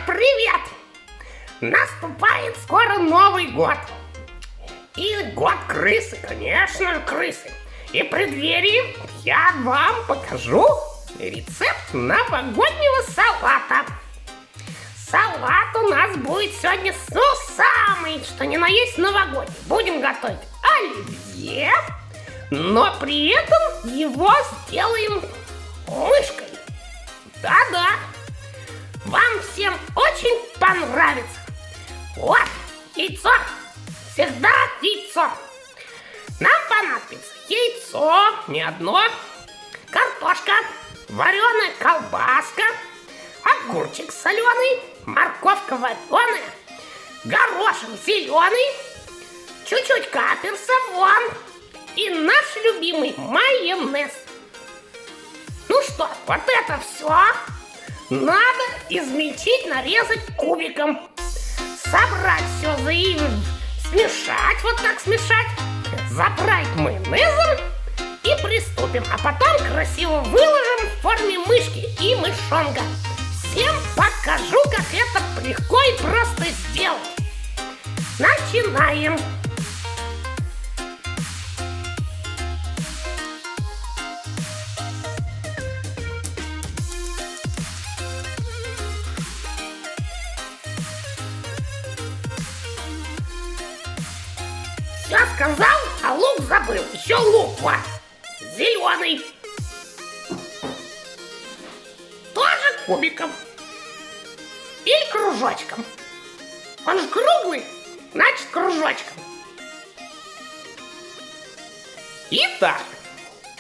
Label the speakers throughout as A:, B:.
A: привет! Наступает скоро Новый год. И год крысы, конечно, крысы. И в преддверии я вам покажу рецепт новогоднего салата. Салат у нас будет сегодня самый, что ни на есть, новогодний. Будем готовить оливье, но при этом его сделаем мышкой. Да-да, вам всем очень понравится. Вот, яйцо, всегда яйцо. Нам понадобится яйцо, не одно, картошка, вареная колбаска, огурчик соленый, морковка вареная, горошек зеленый, чуть-чуть каперса вон и наш любимый майонез. Ну что, вот это все надо измельчить, нарезать кубиком. Собрать все, смешать, вот так смешать, заправить майонезом и приступим. А потом красиво выложим в форме мышки и мышонка. Всем покажу, как это легко и просто сделать. Начинаем. Я сказал, а лук забыл. Еще лук, вот. Зеленый. Тоже кубиком. Или кружочком. Он же круглый, значит кружочком. Итак,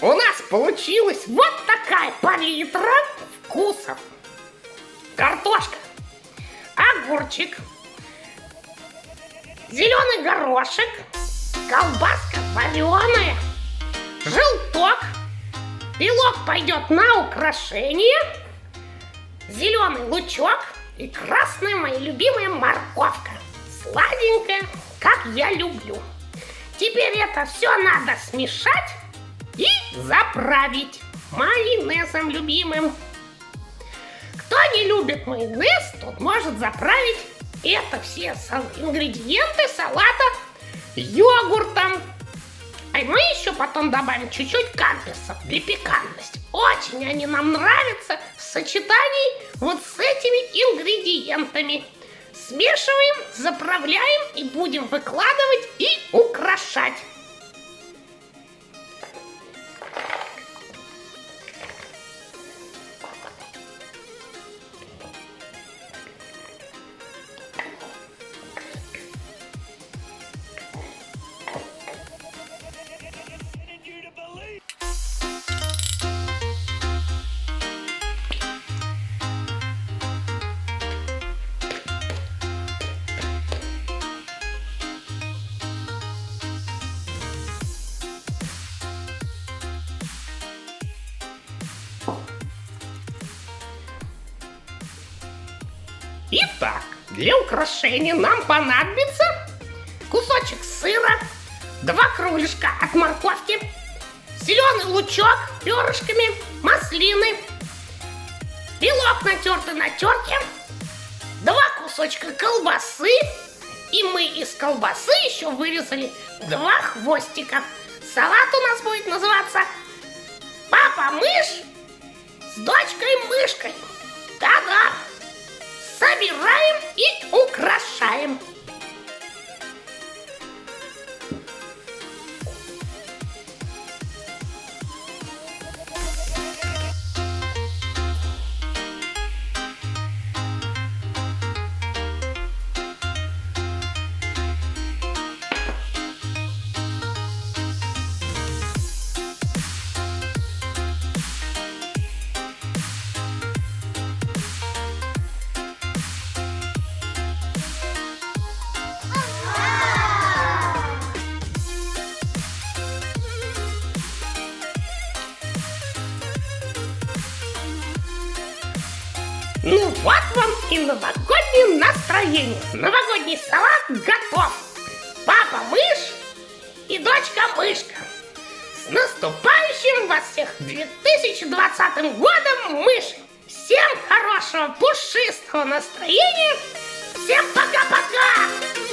A: у нас получилась вот такая палитра вкусов. Картошка, огурчик, зеленый горошек, колбаска вареная, желток, белок пойдет на украшение, зеленый лучок и красная моя любимая морковка. Сладенькая, как я люблю. Теперь это все надо смешать и заправить майонезом любимым. Кто не любит майонез, тот может заправить это все ингредиенты салата йогуртом. А мы еще потом добавим чуть-чуть каперсов для пикантности. Очень они нам нравятся в сочетании вот с этими ингредиентами. Смешиваем, заправляем и будем выкладывать и украшать. Итак, для украшения нам понадобится кусочек сыра, 2 крылышка от морковки, зеленый лучок перышками, маслины, белок натертый на терке, 2 кусочка колбасы, и мы из колбасы еще вырезали 2 хвостика. Салат у нас будет называться «Папа-мышь с дочкой-мышкой». Да-да. Собираем и украшаем. Ну вот вам и новогоднее настроение. Новогодний салат готов. Папа-мышь и дочка-мышка. С наступающим вас всех 2020 годом, мыши! Всем Всем хорошего пушистого настроения. Всем пока-пока.